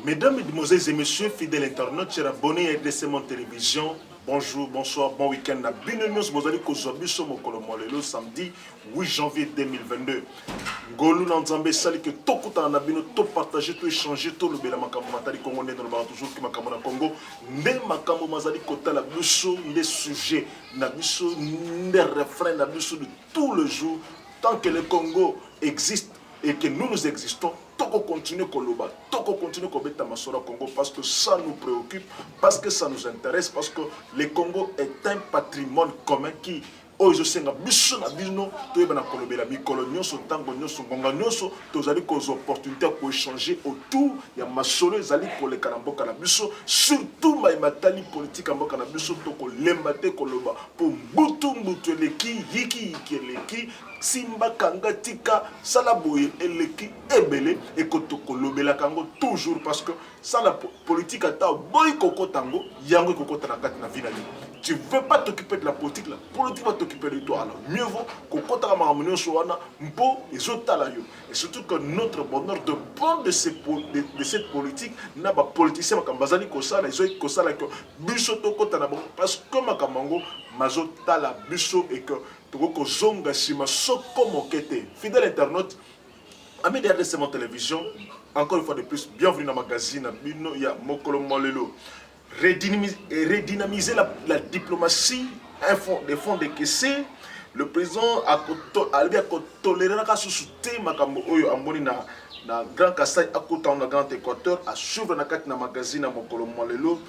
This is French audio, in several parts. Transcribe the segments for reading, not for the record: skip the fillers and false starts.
Mesdames, Mesdemoiselles et Messieurs, fidèles internautes, chers abonnés à RDC Mon Télévision, bonjour, bonsoir, bon week-end. Bienvenue au samedi 8 janvier 2022. Ngolu Nanzambe sali que tout le monde a tout partagé, tout échangé, tout le bel makambo matari congolais dans le toujours qui makambo na Congo. Ne makambo mazali kota la biso, les sujets na biso, les refrains na biso de tout le jour. Tant que le Congo existe et que nous existons, Toko continue Koloba, Toko continue Kobeta Masora Congo parce que ça nous préoccupe, parce que ça nous intéresse, parce que le Congo est un patrimoine commun qui oyo senga biso na bino toyebana kolobela mikolo nyonso ntango nyonso ngonga nyonso tozali koza opportunité pour échanger autour ya masolo ezali koleka na mboka na biso surtout matali politique ya mboka na biso tokolemba te koloba po mbutu eleki yiki eleki simba kanga tika sala boye eleki ebele ekotokolobela kango toujours parce que ça la politique ata boy kokotango yango kokota na kati na vida ni. Tu ne veux pas t'occuper de la politique va t'occuper de toi. Alors, mieux vaut qu'on compte à ma soana, mpo et zotalayo. Et surtout que notre bonheur de prendre de cette politique, n'a pas politicien comme Bazali Kosala, ils ont Kosala que Biso Toko Tanabo, parce que Makamango, Mazotala Biso et que Toko Zonga Shima Soko Mokete. Fidèle internaute, amis de RDC Mon Télévision, encore une fois de plus, bienvenue dans le magazine, Bino Ya Mokolo Molelo. Redynamiser la diplomatie des fonds décaissés. Le président a toléré la société makambo oyo amoni na Grand Kassai à côté na Grand Équateur à suivre na kati na magazine à Mokolo Molelo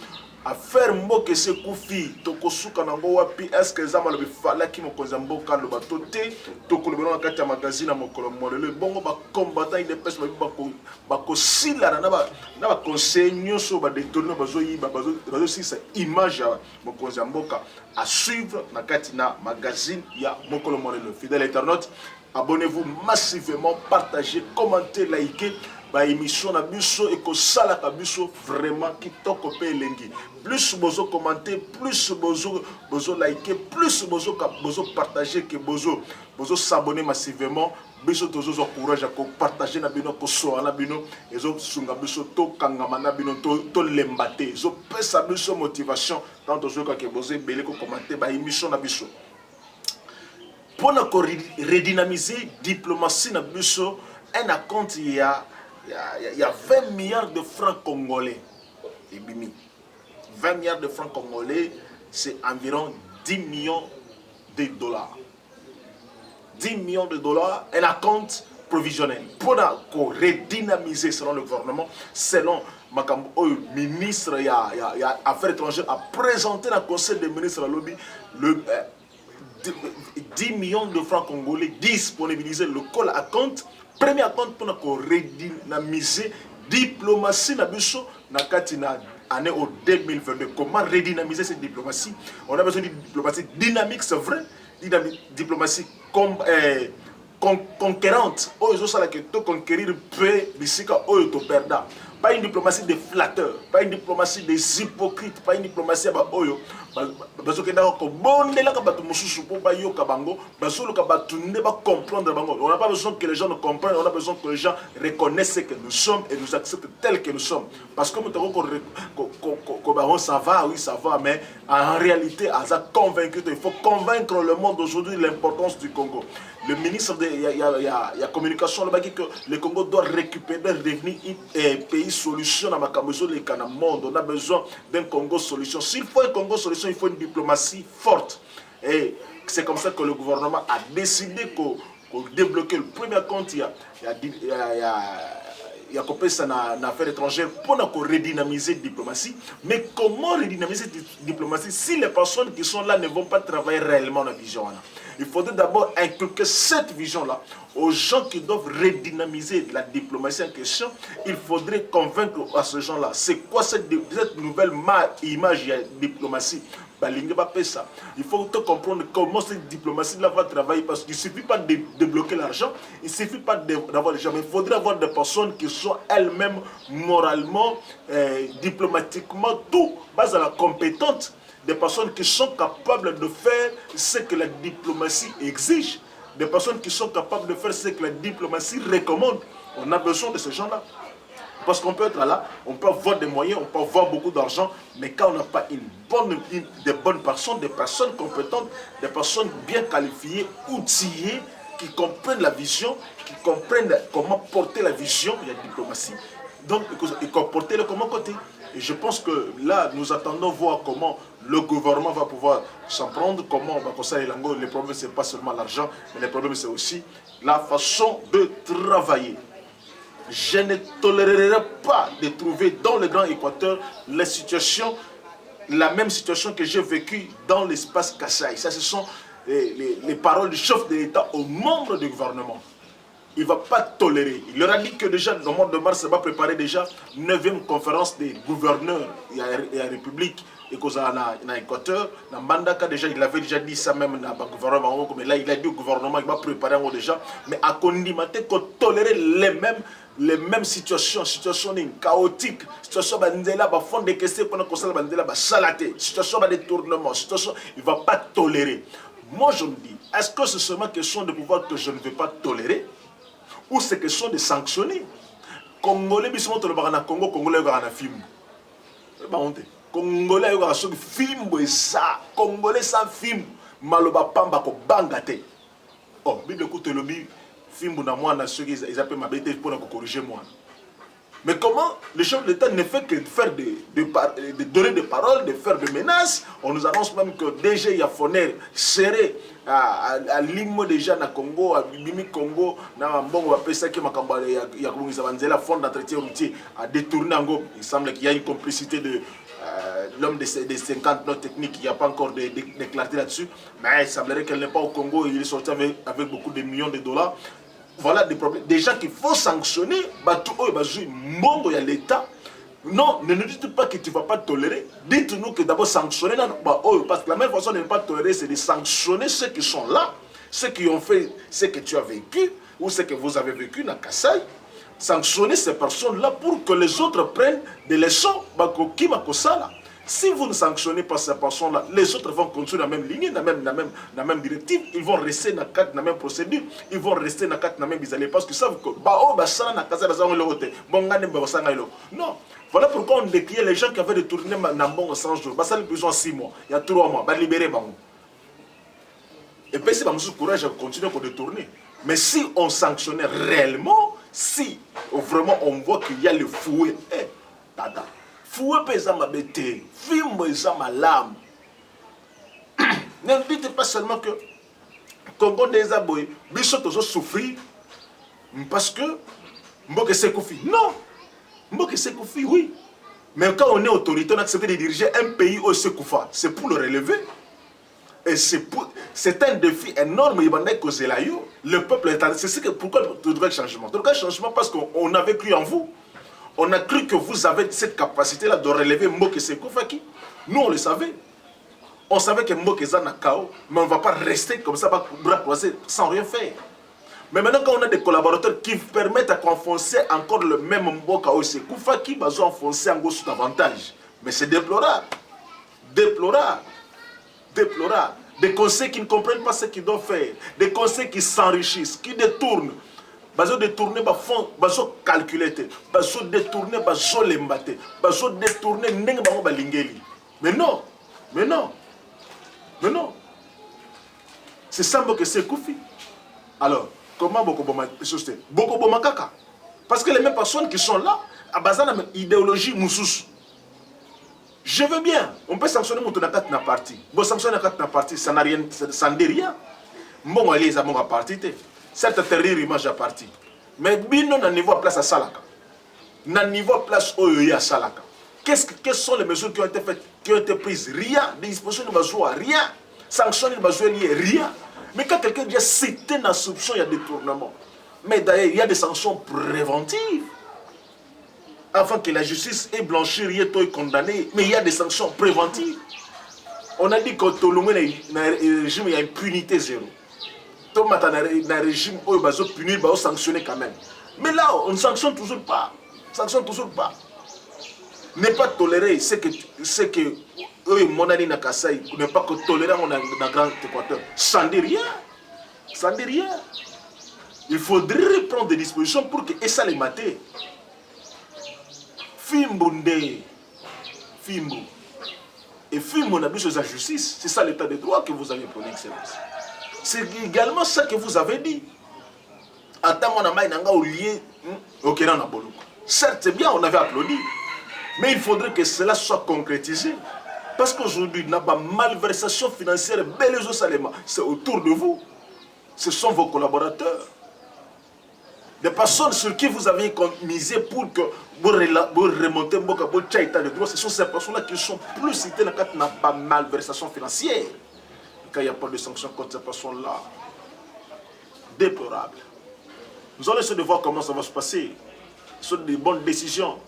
à faire mboke se kufi tokosuka nango wapi est-ce que zama le fala ki mokonza mboka lo batote tokolobela na kati ya magazine à Mokolo Molelo bongo ba combattant il dépêche ba ko sila na ba conseil nyonso ba détourner bazo si sa image ya mokonza mboka à suivre na kati na magazine ya Mokolo Molelo. Fidèle internaute, abonnez-vous massivement, partagez, commentez, likez. Ba émission na biso et ko sala ka biso vraiment qui toko pe elengi. Plus bozo commenter, plus bozo liker, plus bozo partager que bozo s'abonner massivement. Biso tozo courage à partager na bino ko so na bino ezo sunga biso to kangama na bino to lembate. Zo pesa biso motivation tant tozo ka ke bozo belé ko commenter ba émission na biso. Pour na ko redynamiser diplomatie na biso un compte il y a 20 milliards de francs congolais. 20 milliards de francs congolais, c'est environ 10 millions de dollars. 10 millions de dollars, un compte provisionnel. Pour redynamiser selon le gouvernement, selon le ministre des Affaires étrangères a présenté dans le Conseil des ministres lobby le 10 millions de francs congolais disponibilisés. Le call à compte. Premier compte pour redynamiser diplomatie na biso na kati na année au 2022. Comment redynamiser cette diplomatie? On a besoin d'une diplomatie dynamique, c'est vrai. Diplomatie conquérante. Oyo ça la que to conquérir peu bisika oyo to perda. Pas une diplomatie des flatteurs, pas une diplomatie des hypocrites, pas une diplomatie ba oyo bazo kenda ko bondela ka batu mususu po ba yoka bango, bazo ka batu ne ba comprendre bango. On n'a pas besoin que les gens nous comprennent, on a besoin que les gens reconnaissent ce que nous sommes et nous acceptent tels que nous sommes. Parce que ça va, oui ça va, mais en réalité, on a convaincu, il faut convaincre le monde aujourd'hui de l'importance du Congo. Le ministre de la communication le dit que le Congo doit récupérer, devenir un pays solution dans le monde. On a besoin d'un Congo solution. S'il faut un Congo solution, il faut une diplomatie forte. Et c'est comme ça que le gouvernement a décidé de débloquer le premier compte. Il y a coupé ça dans l'affaire étrangère pour redynamiser la diplomatie. Mais comment redynamiser la diplomatie si les personnes qui sont là ne vont pas travailler réellement dans la vision? Il faudrait d'abord inculquer cette vision-là aux gens qui doivent redynamiser la diplomatie en question. Il faudrait convaincre à ces gens-là. C'est quoi cette nouvelle image de la diplomatie? Il faut comprendre comment cette diplomatie-là va travailler parce qu'il ne suffit pas de débloquer l'argent, il ne suffit pas d'avoir les gens, mais il faudrait avoir des personnes qui sont elles-mêmes moralement, diplomatiquement, tout, basées à la compétente, des personnes qui sont capables de faire ce que la diplomatie exige, des personnes qui sont capables de faire ce que la diplomatie recommande. On a besoin de ces gens-là. Parce qu'on peut être là, on peut avoir des moyens, on peut avoir beaucoup d'argent, mais quand on n'a pas des bonnes personnes, des personnes compétentes, des personnes bien qualifiées, outillées, qui comprennent la vision, qui comprennent comment porter la vision, il y a diplomatie, donc et porter le comment côté. Et je pense que là, nous attendons voir comment le gouvernement va pouvoir s'en prendre, comment on va conseiller les langues. Le problème, ce n'est pas seulement l'argent, mais le problème, c'est aussi la façon de travailler. Je ne tolérerai pas de trouver dans le Grand Équateur la même situation que j'ai vécue dans l'espace Kassai. Ça, ce sont les paroles du chef de l'État aux membres du gouvernement. Il ne va pas tolérer. Il leur a dit que déjà, le mois de mars, va préparer déjà 9e conférence des gouverneurs et la République et en Équateur. Dans Bandaka, déjà, il avait déjà dit ça même dans le gouvernement. Mais là, il a dit au gouvernement, il va préparer déjà. Mais à Kondimate, qu'on tolérer les mêmes situations chaotiques, situation bandela, fond de questions pendant qu'on s'en bandela, salaté, situation de détournement, situation, il ne va pas tolérer. Moi, je me dis, est-ce que c'est seulement question de pouvoir que je ne vais pas tolérer? Ou c'est question de sanctionner? Congolais, bisous, on le Congo, Congolais, on a film. C'est pas honte. Congolais, on a film, ça. Congolais, sans film. Maloba pamba ko bangate. Oh, Bible écoute le film na moi, ils appellent ma bête pour corriger moi. Mais comment le chef de l'État ne fait que faire de donner des paroles, de faire des menaces? On nous annonce même que déjà il y a Foner serré à Limo déjà na Congo, à Bimi Congo, na Mbongo appelle ça qui m'a cambalé, il y a la fond d'entretien routier à détourner en go. Il semble qu'il y a une complicité de l'homme des 50 notes techniques, il n'y a pas encore de clarté là-dessus, mais il semblerait qu'elle n'est pas au Congo, il est sorti avec beaucoup de millions de dollars. Voilà des problèmes. Des gens qu'il faut sanctionner, il y a l'État. Non, ne nous dites pas que tu ne vas pas tolérer. Dites-nous que d'abord sanctionner, parce que la même façon de ne pas tolérer, c'est de sanctionner ceux qui sont là, ceux qui ont fait ce que tu as vécu, ou ce que vous avez vécu dans Kassai. Sanctionner ces personnes-là pour que les autres prennent des leçons. Si vous ne sanctionnez pas ces personnes-là, les autres vont continuer dans la même ligne, dans la même directive. Ils vont rester dans la même procédure. Ils vont rester dans la même bizarre. Parce qu'ils savent que non. Voilà pourquoi on décriait les gens qui avaient détourné Nambon en 100 jours. Ça a besoin de 6 mois. Il y a 3 mois. Libérer. Et puis c'est pas mon courage à continuer pour détourner. Mais si on sanctionnait réellement, si vraiment on voit qu'il y a le fouet, tada. Fouet pesa ma bête, film pesa ma lame. Ne dites pas seulement que Congo des abois, biso toujours souffrir parce que Mboke Sekoufi. Non, Mboke Sekoufi, oui. Mais quand on est autorité, on accepte de diriger un pays au Sekoufa. C'est pour le relever. Et c'est un défi énorme. Le peuple est... C'est pourquoi il devrait changement. Il devrait changement parce qu'on avait cru en vous. On a cru que vous avez cette capacité-là de relever Mboke Sekoufa. Nous, on le savait. On savait que Mboke est en chaos, mais on ne va pas rester comme ça, bras croisés, sans rien faire. Mais maintenant, quand on a des collaborateurs qui permettent à enfoncer encore le même Mboke Sekoufa, qui va enfoncer en gros sous avantage. Mais c'est déplorable. Déplorable. Déplorable. Des conseils qui ne comprennent pas ce qu'ils doivent faire. Des conseils qui s'enrichissent, qui détournent. Bazo détourner ba fond, bazo calculer, bazo détourner, bazo lembate, bazo détourner ndenge bango balingeli. Mais non, mais non, mais non. C'est ça que c'est Koufi. Alors, comment Boko Boma Kaka? Parce que les mêmes personnes qui sont là, à base de la idéologie moussous. Je veux bien, on peut sanctionner mon tonakat na parti. Bon, sanctionner na parti, ça n'a rien, ça ne dit rien. Bon, allez, ça m'a parti. Certes, terrir image à parti. Mais bino na niveau place à Salaka. Na niveau place Oyoya à Salaka. Quelles sont les mesures qui ont été faites, qui ont été prises? Rien. Des dispositions ne basent rien. Sanctions ne basent rien. Mais quand quelqu'un dit cité dans la soupçon, il y a des détournement. Mais d'ailleurs, il y a des sanctions préventives. Afin que la justice ait blanchi, est condamné. Mais il y a des sanctions préventives. On a dit qu'au régime, il y a impunité zéro. Dans le régime, on va punir, on va sanctionner quand même. Mais là, on ne sanctionne toujours pas. Sanctionne toujours pas. Ne pas tolérer ce que eux, mon ami Nakassai, ne pas tolérer dans le Grand Équateur. Ça ne dit rien. Ça ne dit rien. Il faudrait prendre des dispositions pour que ça les mate. Fimbunde. Fimbo. Et Fimbo n'a plus la justice. C'est ça l'état de droit que vous avez pour l'excellence. C'est également ça que vous avez dit. Attends, mon ami, au lieu. Ok, on a bolou. Certes, c'est bien, on avait applaudi. Mais il faudrait que cela soit concrétisé. Parce qu'aujourd'hui, il n'y a pas malversation financière, c'est autour de vous. Ce sont vos collaborateurs. Des personnes sur qui vous avez misé pour que vous remontez votre état de droit, ce sont ces personnes-là qui sont plus citées quand il n'y a pas malversation financière. Quand il n'y a pas de sanctions contre ces personnes-là. Déplorable. Nous allons essayer de voir comment ça va se passer. Ce sont des bonnes décisions.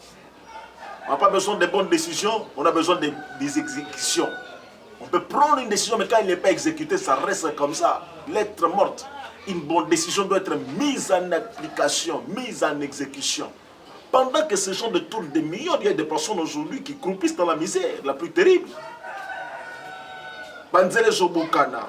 On n'a pas besoin de bonnes décisions, on a besoin des exécutions. On peut prendre une décision, mais quand elle n'est pas exécutée, ça reste comme ça, lettre morte. Une bonne décision doit être mise en application, mise en exécution. Pendant que ce genre de tour de millions, il y a des personnes aujourd'hui qui croupissent dans la misère, la plus terrible. Banzele Zobokana,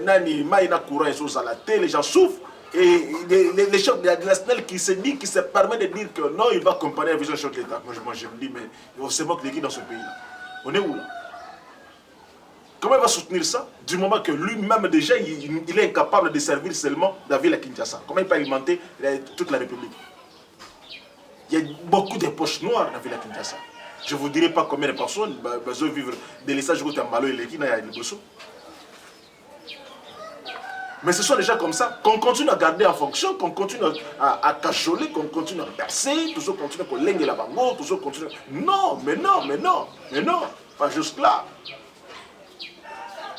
Nani, Maïna Koura et Zozalate, les gens souffrent. Et les chefs de la nationale qui se permet de dire que non, il va comparer la vision chef de l'État. Moi, je me dis, mais on se moque de qui dans ce pays-là? On est où là? Comment il va soutenir ça? Du moment que lui-même déjà, il est incapable de servir seulement la ville à Kinshasa. Comment il peut alimenter toute la République? Il y a beaucoup de poches noires dans la ville à Kinshasa. Je ne vous dirai pas combien de personnes besoin vivre de l'essage de Tambalo et l'équipe à Liboso. Mais ce sont déjà comme ça, qu'on continue à garder en fonction, qu'on continue à cajoler, qu'on continue à percer, tout ça continue à lengue la bango, tout ça continue. Non, mais non, mais non, mais non, pas juste là.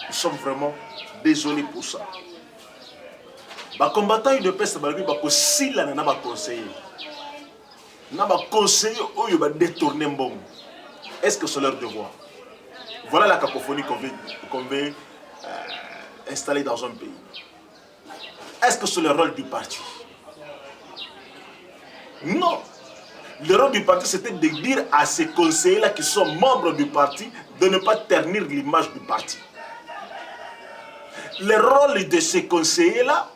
Nous sommes vraiment désolés pour ça. Les combattants de paix, c'est aussi là, on a conseillé. On a conseillé, on va détourner bon. Est-ce que c'est leur devoir? Voilà la cacophonie qu'on veut installer dans un pays. Est-ce que c'est le rôle du parti? Non. Le rôle du parti, c'était de dire à ces conseillers-là qui sont membres du parti de ne pas ternir l'image du parti. Le rôle de ces conseillers-là,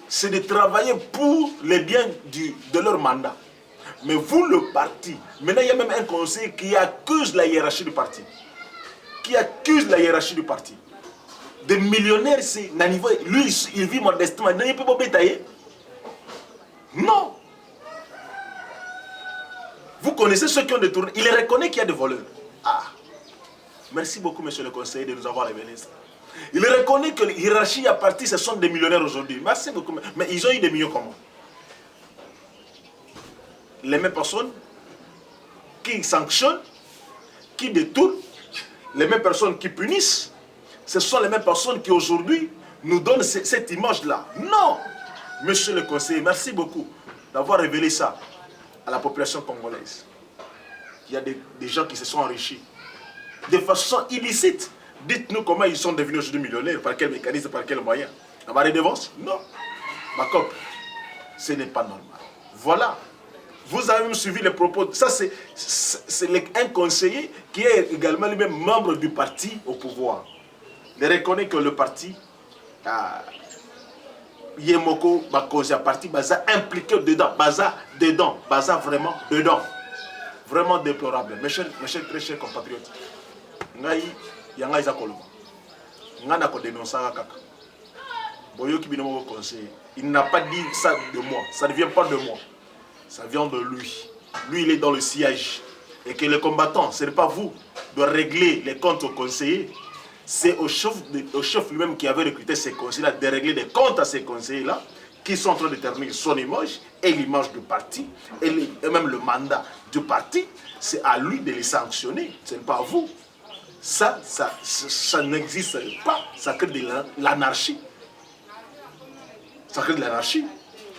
c'est de travailler pour les biens de leur mandat. Mais vous, le parti, maintenant il y a même un conseiller qui accuse la hiérarchie du parti. Qui accuse la hiérarchie du parti. Des millionnaires, c'est lui, il vit modestement. Il ne peut pas bétailler. Non. Vous connaissez ceux qui ont détourné. Il reconnaît qu'il y a des voleurs. Ah. Merci beaucoup, monsieur le conseiller, de nous avoir révélé ça. Il reconnaît que la hiérarchie à parti, ce sont des millionnaires aujourd'hui. Merci beaucoup. Mais ils ont eu des millions comment? Les mêmes personnes qui sanctionnent, qui détournent, les mêmes personnes qui punissent. Ce sont les mêmes personnes qui aujourd'hui nous donnent cette image-là. Non! Monsieur le conseiller, merci beaucoup d'avoir révélé ça à la population congolaise. Il y a des gens qui se sont enrichis de façon illicite. Dites-nous comment ils sont devenus aujourd'hui millionnaires, par quel mécanisme, par quel moyen? Avoir des devances? Non. Ma copie, ce n'est pas normal. Voilà. Vous avez même suivi les propos. Ça, c'est un conseiller qui est également lui-même membre du parti au pouvoir. Il reconnaît que le parti, Yemoko, Bakosia, parti, Baza impliqué dedans, Baza vraiment dedans. Vraiment déplorable. Mes chers, très chers compatriotes, Ngaï, Yanga Isakoloma, Ngana ko dénonce Kaka. Boyoki Binomo conseiller. Il n'a pas dit ça de moi, ça ne vient pas de moi, ça vient de lui. Lui, il est dans le siège. Et que les combattants, ce n'est pas vous, de régler les comptes aux conseillers. C'est au chef lui-même qui avait recruté ces conseillers-là de régler des comptes à ces conseillers-là qui sont en train de déterminer son image et l'image du parti et même le mandat du parti. C'est à lui de les sanctionner, ce n'est pas à vous. Ça n'existe pas, ça crée de l'anarchie. Ça crée de l'anarchie.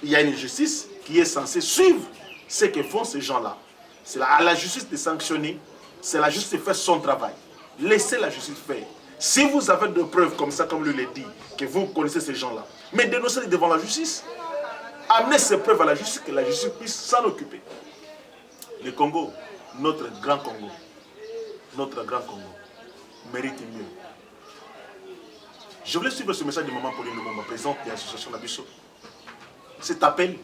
Il y a une justice qui est censée suivre ce que font ces gens-là. C'est à la justice de sanctionner, c'est la justice de faire son travail. Laissez la justice faire. Si vous avez des preuves comme ça, comme lui l'a dit, que vous connaissez ces gens-là, mais dénoncez-les devant la justice. Amenez ces preuves à la justice, que la justice puisse s'en occuper. Le Congo, notre grand Congo, mérite mieux. Je voulais suivre ce message de Maman Pauline Lumumba, présidente de l'association Nabiso. Cet appel,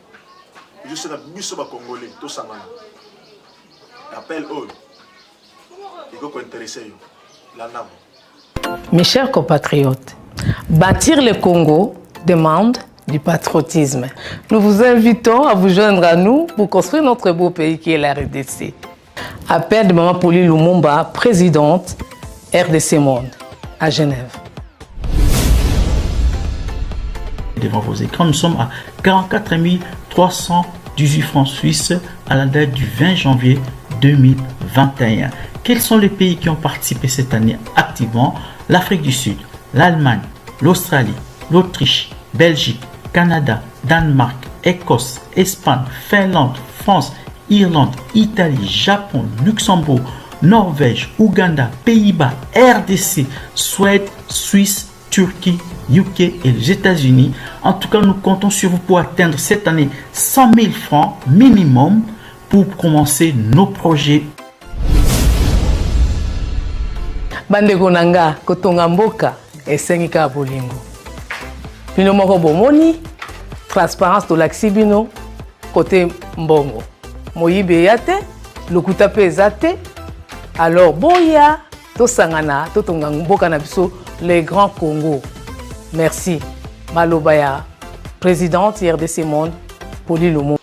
je suis Nabiso Congolais, tout ça. Appel eux. Il faut intéresser la nave. Mes chers compatriotes, bâtir le Congo demande du patriotisme. Nous vous invitons à vous joindre à nous pour construire notre beau pays qui est la RDC. Appel de Maman Pauline Lumumba, présidente RDC Monde, à Genève. Devant vos écrans, nous sommes à 44 318 francs suisses à la date du 20 janvier 2021. Quels sont les pays qui ont participé cette année activement? L'Afrique du Sud, l'Allemagne, l'Australie, l'Autriche, Belgique, Canada, Danemark, Écosse, Espagne, Finlande, France, Irlande, Italie, Japon, Luxembourg, Norvège, Ouganda, Pays-Bas, RDC, Suède, Suisse, Turquie, UK et les États-Unis. En tout cas, nous comptons sur vous pour atteindre cette année 100 000 francs minimum pour commencer nos projets. Bandeko nanga kotonga mboka esengi ka bolingo. Bino moko bomoni transparence to laksi bino côté mbongo. Moyibe yate, lokuta pe ezate. Alors boya to sangana to tonga mboka na biso les grands Congo. Merci. Malobaya, présidente RDC Monde, Pauline Lumumba.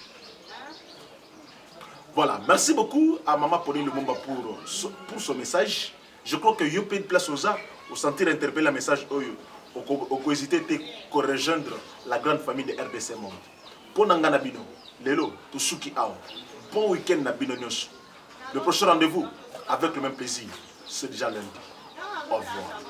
Voilà, merci beaucoup à Maman Pauline Lumumba pour son message. Je crois que vous avez une place aux arts, au sentir interpeller le message, au hésiter de rejoindre la grande famille de RDC Monde. Pour Nangana Bino, Lelo, Tusuki Ao, bon week-end na Bino Nyos. Le prochain rendez-vous, avec le même plaisir, c'est déjà lundi. Au revoir.